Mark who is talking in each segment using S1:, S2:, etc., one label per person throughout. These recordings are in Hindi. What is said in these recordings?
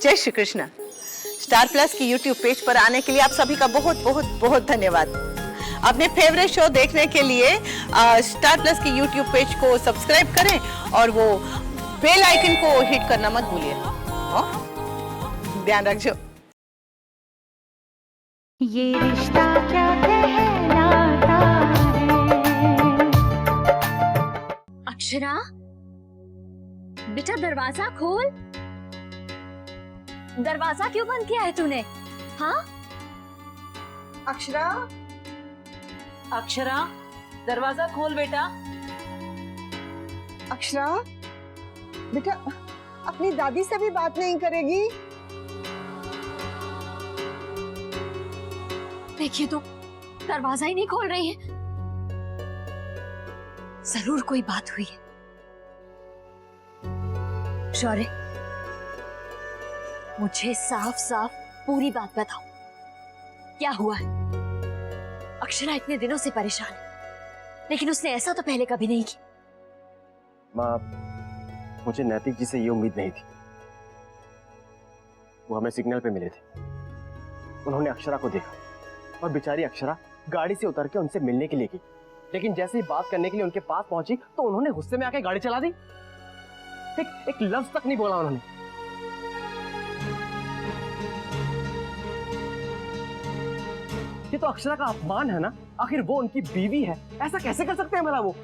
S1: जय श्री कृष्ण। स्टार प्लस की यूट्यूब पेज पर आने के लिए आप सभी का बहुत बहुत बहुत धन्यवाद। अपने फेवरेट शो देखने के लिए स्टार प्लस की यूट्यूब पेज को सब्सक्राइब करें और वो बेल आइकन को हिट करना मत भूलिए। ध्यान रखिए।
S2: ये रिश्ता क्या कहलाता है।
S3: अक्षरा, बेटा दरवाजा खोल। दरवाजा क्यों बंद किया है तूने? हाँ
S4: अक्षरा,
S5: अक्षरा, दरवाजा खोल बेटा।
S4: अक्षरा बेटा अपनी दादी से भी बात नहीं करेगी?
S3: देखिए तो दरवाजा ही नहीं खोल रही है। जरूर कोई बात हुई है। शौर्य, मुझे साफ साफ पूरी बात बताओ, क्या हुआ है? अक्षरा इतने दिनों से परेशान है, लेकिन उसने ऐसा तो पहले कभी नहीं किया।
S6: माँ, मुझे नैतिक जी से ये उम्मीद नहीं थी। वो हमें सिग्नल पे मिले थे। उन्होंने अक्षरा को देखा और बेचारी अक्षरा गाड़ी से उतर के उनसे मिलने के लिए गई, लेकिन जैसे ही बात करने के लिए उनके पास पहुंची तो उन्होंने गुस्से में आके गाड़ी चला दी। एक लफ्ज तक नहीं बोला उन्होंने। ये तो अक्षरा का अपमान है ना। आखिर वो उनकी बीवी है, ऐसा कैसे कर सकते हैं भला वो?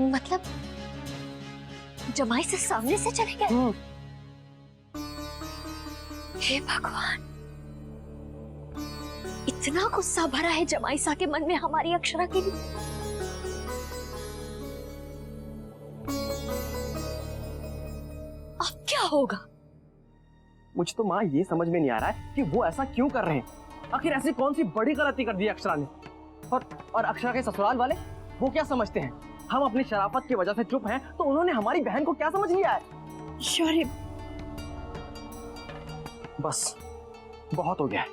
S3: मतलब जमाई से सामने से चले गए? हे भगवान, इतना गुस्सा भरा है जमाई सा के मन में हमारी अक्षरा के लिए। अब क्या होगा?
S6: मुझे तो माँ ये समझ में नहीं आ रहा है कि वो ऐसा क्यों कर रहे हैं। आखिर ऐसी कौन सी बड़ी गलती कर दी अक्षरा ने? और अक्षरा के ससुराल वाले वो क्या समझते हैं? हम अपनी शराफत की वजह से चुप हैं, तो उन्होंने हमारी बहन को क्या समझ लिया है?
S3: शौर्य,
S6: बस बहुत हो गया है।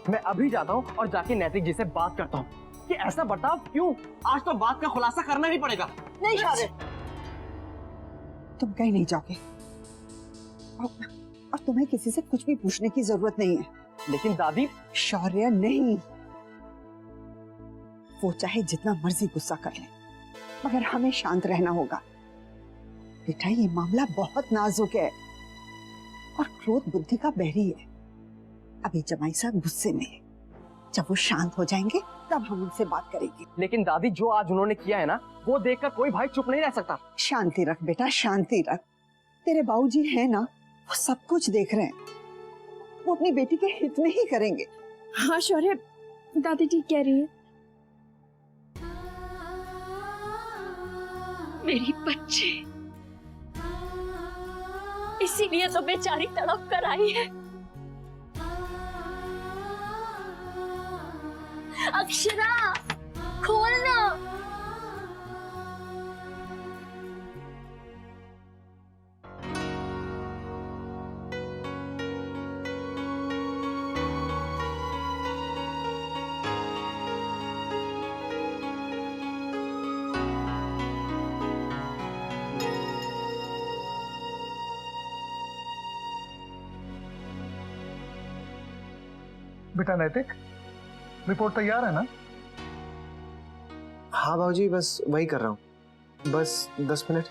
S6: मैं अभी जाता हूँ और जाके नैतिक जी से बात करता हूँ कि ऐसा बर्ताव क्यों। आज तो बात का खुलासा करना ही पड़ेगा।
S4: नहीं शौर्य, तुम कहीं नहीं जाओगे और तुम्हें किसी से कुछ भी पूछने की जरूरत नहीं है।
S6: लेकिन दादी।
S4: शौर्य नहीं, वो चाहे जितना मर्जी गुस्सा कर ले, मगर हमें शांत रहना होगा। बेटा ये मामला बहुत नाजुक है और क्रोध बुद्धि का बहरी है। अभी जमाई साहब गुस्से में है, जब वो शांत हो जाएंगे तब हम उनसे बात करेंगे।
S6: लेकिन दादी, जो आज उन्होंने किया है ना, वो देखकर कोई भाई चुप नहीं रह सकता।
S4: शांति रख बेटा, शांति रख। तेरे बाबूजी है ना, वो सब कुछ देख रहे हैं। वो अपनी बेटी के हित में ही करेंगे।
S7: हाँ शौर्य, दादी ठीक कह रही है।
S3: मेरी बच्ची, इसीलिए तो बेचारी तड़प कर आई है। अक्षरा, खोलना।
S8: बेटा नैतिक, रिपोर्ट तैयार है ना?
S9: हाँ बाबूजी, बस वही कर रहा हूँ। बस 10 मिनट।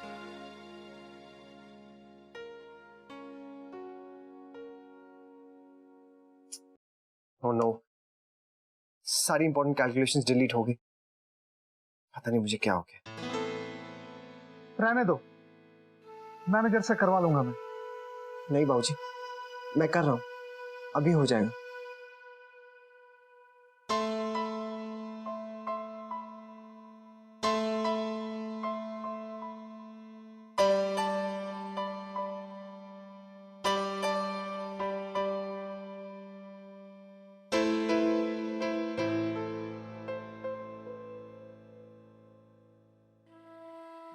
S9: ओह नो, सारी इंपॉर्टेंट कैलकुलेशंस डिलीट हो गई। पता नहीं मुझे क्या हो गया।
S8: रहने दो, मैनेजर से करवा लूंगा मैं।
S9: नहीं बाबूजी, मैं कर रहा हूँ, अभी हो जाएगा।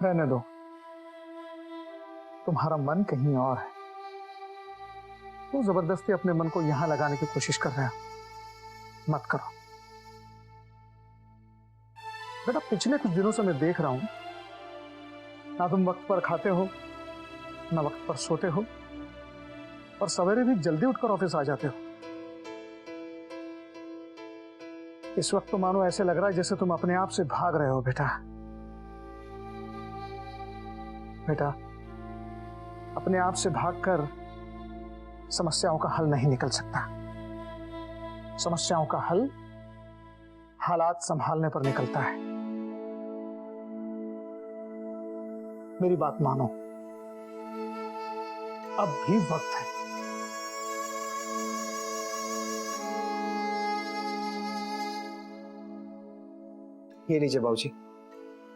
S8: रहने दो, तुम्हारा मन कहीं और है। तो जबरदस्ती अपने मन को यहां लगाने की कोशिश कर रहे हो, मत करो। बेटा पिछले कुछ दिनों से मैं देख रहा हूं, ना तुम वक्त पर खाते हो, ना वक्त पर सोते हो, और सवेरे भी जल्दी उठकर ऑफिस आ जाते हो। इस वक्त तो मानो ऐसे लग रहा है जैसे तुम अपने आप से भाग रहे हो। बेटा बेटा, अपने आप से भागकर समस्याओं का हल नहीं निकल सकता। समस्याओं का हल हालात संभालने पर निकलता है। मेरी बात मानो, अब भी वक्त है।
S9: ये लीजिए बाबूजी,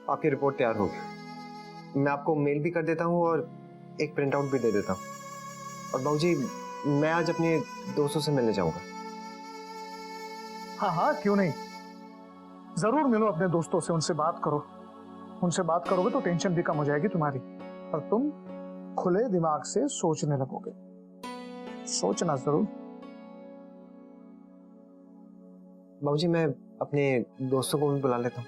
S9: आपकी रिपोर्ट तैयार हो गई। मैं आपको मेल भी कर देता हूँ और एक प्रिंट आउट भी दे देता हूँ। और बाबूजी, मैं आज अपने दोस्तों से मिलने जाऊंगा।
S8: हाँ हाँ, क्यों नहीं, जरूर मिलो अपने दोस्तों से, उनसे बात करो। उनसे बात करोगे तो टेंशन भी कम हो जाएगी तुम्हारी, और तुम खुले दिमाग से सोचने लगोगे। सोचना जरूर।
S9: बाबूजी, मैं अपने दोस्तों को भी बुला लेता हूँ।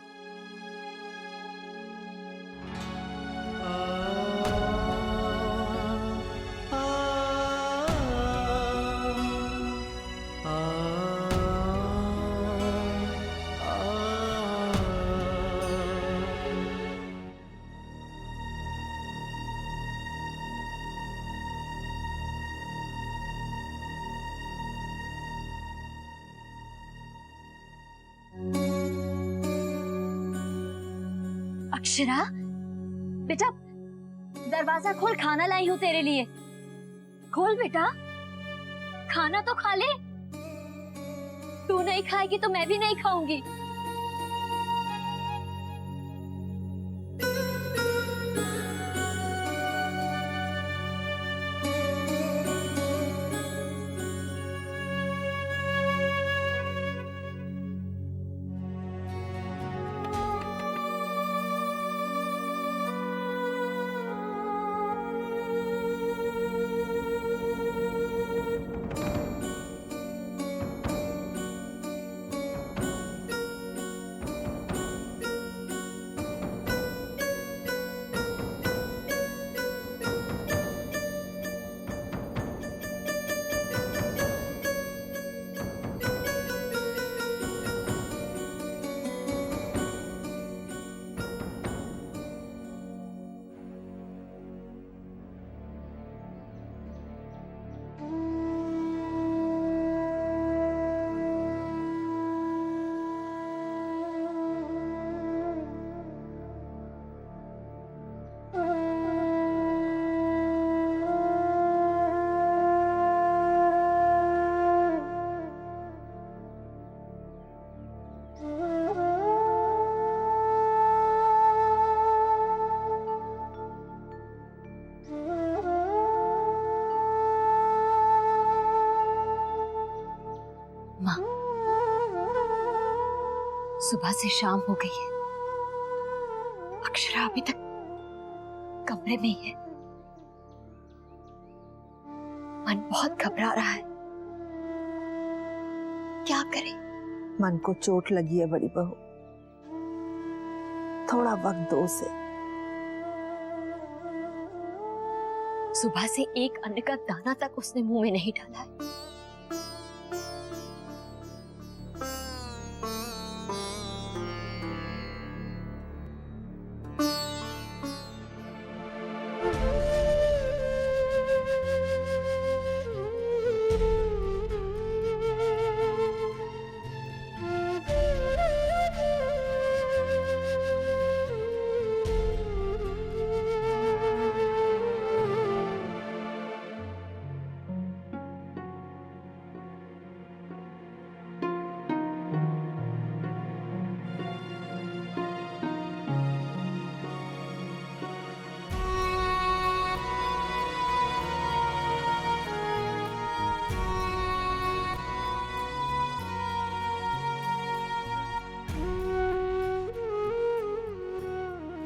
S3: अक्षरा, बेटा दरवाजा खोल, खाना लाई हूँ तेरे लिए। खोल बेटा, खाना तो खा ले। तू नहीं खाएगी तो मैं भी नहीं खाऊंगी। माँ, सुबह से शाम हो गई है, अक्षरा अभी तक कमरे में ही है। मन बहुत घबरा रहा है, क्या करे?
S1: मन को चोट लगी है बड़ी बहू, थोड़ा वक्त दो उसे।
S3: सुबह से एक अन्न का दाना तक उसने मुंह में नहीं डाला है।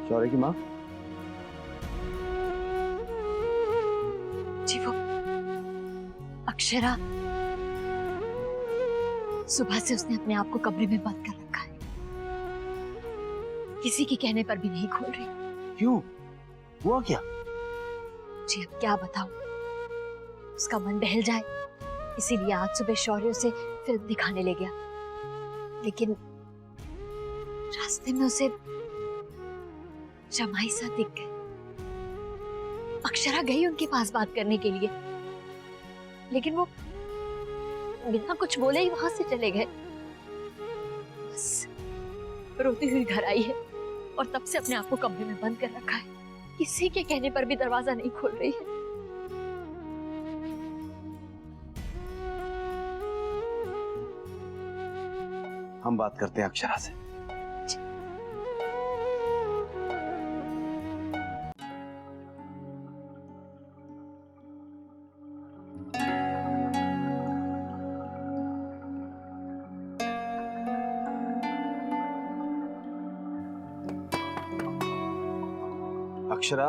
S6: शौर्य की माँ,
S3: जी वो अक्षरा, सुबह से उसने अपने आप को कमरे में बंद कर रखा है। किसी के कहने पर भी नहीं खोल रही।
S6: क्यों? हुआ क्या?
S3: जी अब क्या बताऊं, उसका मन बहल जाए इसीलिए आज सुबह शौर्य से फिल्म दिखाने ले गया, लेकिन रास्ते में उसे जमाई सा दिख गए। अक्षरा गई उनके पास बात करने के लिए, लेकिन वो बिना कुछ बोले ही वहां से चले गए। बस रोती हुई घर आई है और तब से अपने आप को कमरे में बंद कर रखा है। किसी के कहने पर भी दरवाजा नहीं खोल रही है।
S6: हम बात करते हैं अक्षरा से। अक्षरा,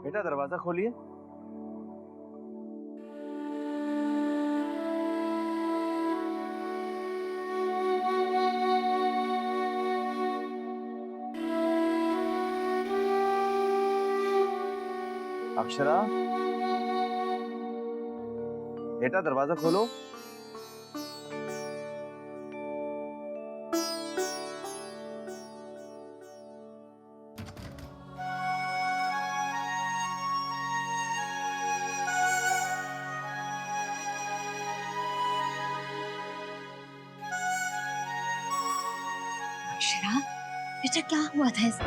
S6: बेटा दरवाजा खोलिए। अक्षरा, बेटा दरवाजा खोलो।
S3: अक्षरा, बेटा क्या हुआ था इस...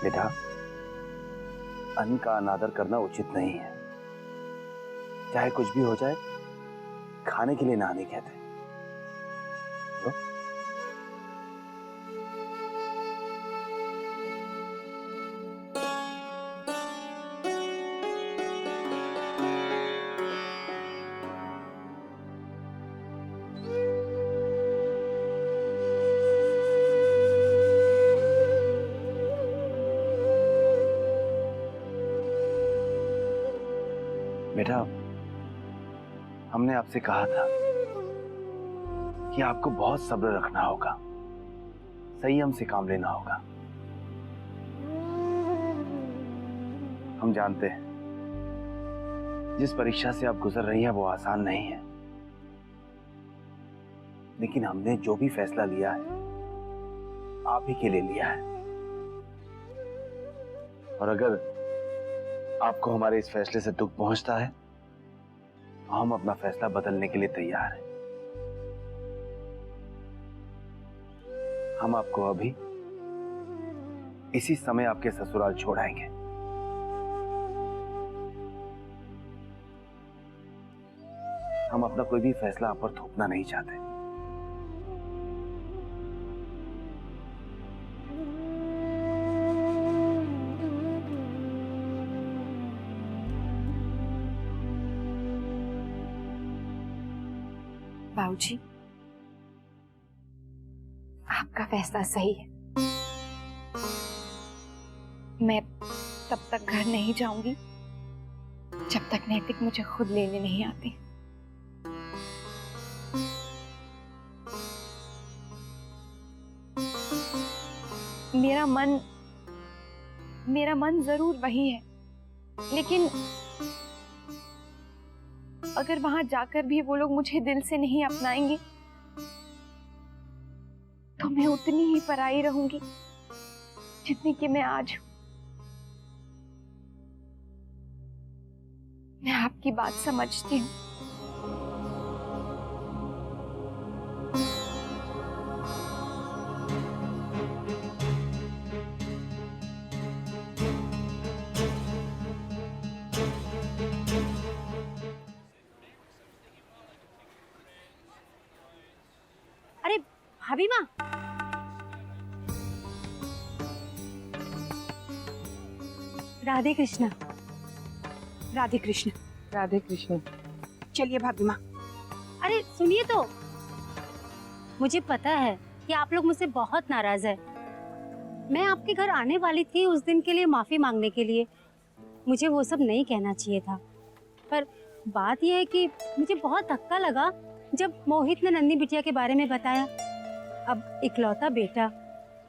S6: बेटा, अन्न का अनादर करना उचित नहीं है। चाहे कुछ भी हो जाए, खाने के लिए ना नहीं कहते। तो? बेटा, हमने आपसे कहा था कि आपको बहुत सब्र रखना होगा, संयम से काम लेना होगा। हम जानते हैं जिस परीक्षा से आप गुजर रही हैं वो आसान नहीं है, लेकिन हमने जो भी फैसला लिया है आप ही के लिए लिया है। और अगर आपको हमारे इस फैसले से दुख पहुंचता है तो हम अपना फैसला बदलने के लिए तैयार हैं। हम आपको अभी इसी समय आपके ससुराल छोड़ाएंगे। हम अपना कोई भी फैसला आप पर थोपना नहीं चाहते।
S7: बाबूजी, आपका फैसला सही है। मैं तब तक घर नहीं जाऊंगी जब तक नैतिक मुझे खुद लेने नहीं आती। मेरा मन जरूर वही है, लेकिन अगर वहां जाकर भी वो लोग मुझे दिल से नहीं अपनाएंगे तो मैं उतनी ही पराई रहूंगी जितनी कि मैं आज हूं। मैं आपकी बात समझती हूँ,
S3: अरे भाभी माँ, राधे कृष्णा।
S7: राधे कृष्ण।
S5: राधे कृष्ण।
S7: चलिए भाभी माँ।
S3: अरे सुनिए तो, मुझे पता है कि आप लोग मुझसे बहुत नाराज है। मैं आपके घर आने वाली थी उस दिन के लिए माफी मांगने के लिए। मुझे वो सब नहीं कहना चाहिए था, पर बात यह है कि मुझे बहुत धक्का लगा जब मोहित ने नन्ही बिटिया के बारे में बताया। अब इकलौता बेटा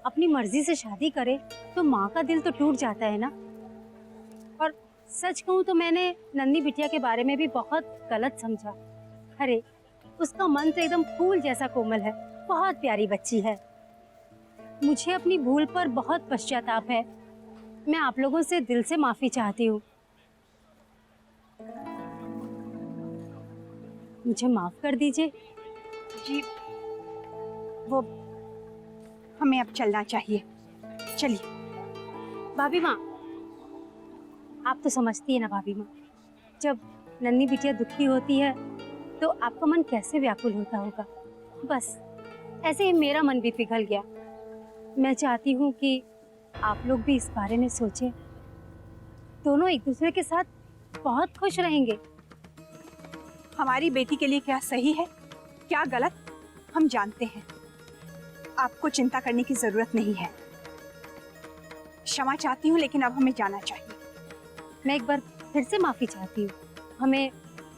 S3: अपनी मर्जी से शादी करे तो माँ का दिल तो टूट जाता है ना। और सच कहूँ तो मैंने नन्ही बिटिया के बारे में भी बहुत गलत समझा। अरे उसका मन तो एकदम फूल जैसा कोमल है, बहुत प्यारी बच्ची है। मुझे अपनी भूल पर बहुत पश्चाताप है। मैं आप लोगों से दिल से माफी चाहती हूँ। मुझे माफ कर दीजिए।
S7: जी, वो हमें अब चलना चाहिए। चलिए।
S3: भाभी माँ, आप तो समझती है ना भाभी माँ, जब नन्ही बिटिया दुखी होती है तो आपका मन कैसे व्याकुल होता होगा। बस ऐसे ही मेरा मन भी पिघल गया। मैं चाहती हूँ कि आप लोग भी इस बारे में सोचें। दोनों एक दूसरे के साथ बहुत खुश रहेंगे।
S7: हमारी बेटी के लिए क्या सही है, क्या गलत, हम जानते हैं। आपको चिंता करने की जरूरत नहीं है। क्षमा चाहती हूँ, लेकिन अब हमें जाना चाहिए।
S3: मैं एक बार फिर से माफी चाहती हूँ। हमें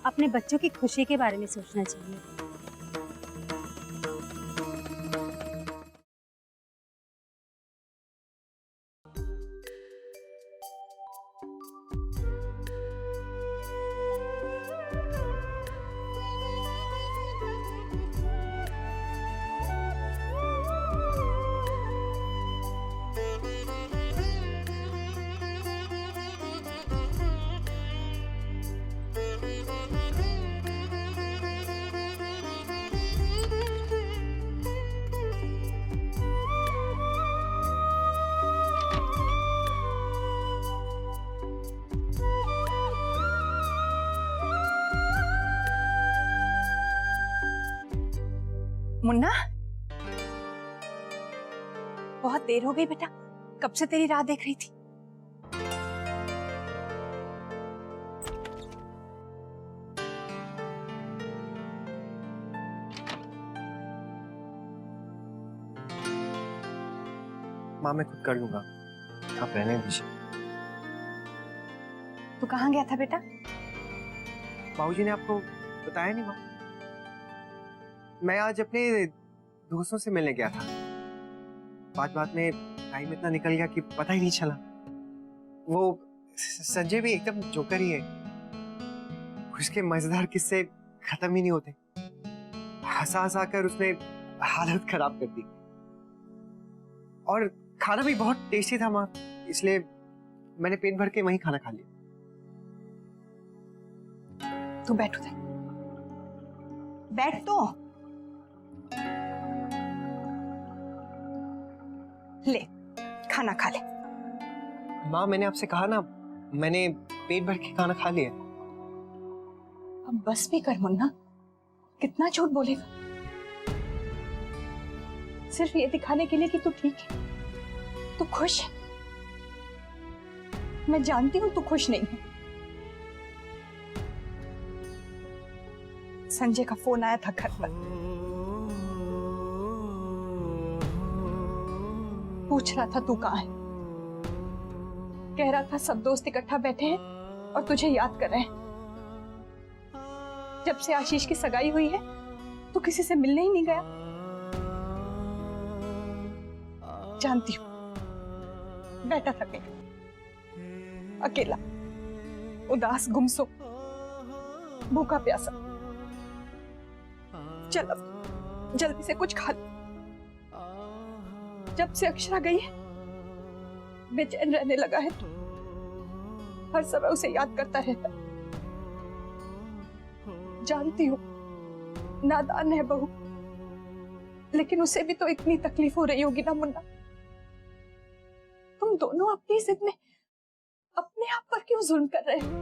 S3: अपने बच्चों की खुशी के बारे में सोचना चाहिए।
S7: मुन्ना, बहुत देर हो गई बेटा, कब से तेरी राह देख रही थी।
S9: माँ मैं खुद कर लूंगा, आप रहने दीजिए।
S7: तू कहाँ गया था बेटा?
S9: बाबूजी ने आपको बताया नहीं माँ? मैं आज अपने दोस्तों से मिलने गया था। बात बात में टाइम इतना निकल गया कि पता ही नहीं चला। वो संजय भी एकदम जोकर ही है। उसके मजेदार किस्से खत्म ही नहीं होते। हंसा हंसा कर उसने हालत खराब कर दी। और खाना भी बहुत टेस्टी था माँ, इसलिए मैंने पेट भर के वहीं खाना खा लिया।
S7: तू बैठ उधर, बैठ तो। ले खाना खा ले।
S9: माँ मैंने आपसे कहा ना, मैंने पेट भर के खाना खा लिया।
S7: अब बस भी कर मुन्ना, कितना झूठ बोलेगा। सिर्फ ये दिखाने के लिए कि तू ठीक है, तू खुश है। मैं जानती हूं तू खुश नहीं है। संजय का फोन आया था घर पर, पूछ रहा था तू कहाँ है। कह रहा था सब दोस्त इकट्ठा बैठे हैं और तुझे याद कर रहे हैं। जब से आशीष की सगाई हुई है तू किसी से मिलने ही नहीं गया। जानती हूँ बैठा था कहीं अकेला, उदास, गुमसुम, भूखा प्यासा। चल अब जल्दी से कुछ खा ले। जब से अक्षरा गई है बेचैन रहने लगा है तू, हर समय उसे याद करता रहता। जानती हूँ नादान है बहू, लेकिन उसे भी तो इतनी तकलीफ हो रही होगी ना मुन्ना। तुम दोनों अपनी जिद में अपने आप पर क्यों जुल्म कर रहे हो?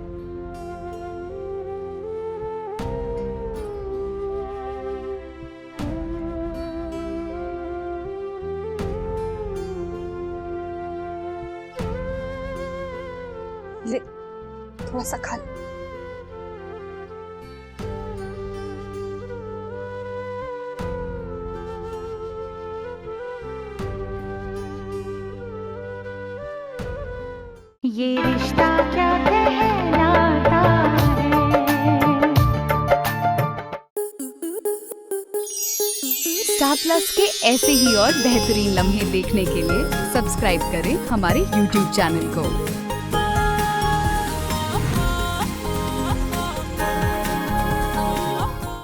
S7: थोड़ा सा खा लो।
S2: ये रिश्ता क्या कहलाता है।
S10: स्टार प्लस के ऐसे ही और बेहतरीन लम्हे देखने के लिए सब्सक्राइब करें हमारे YouTube चैनल को।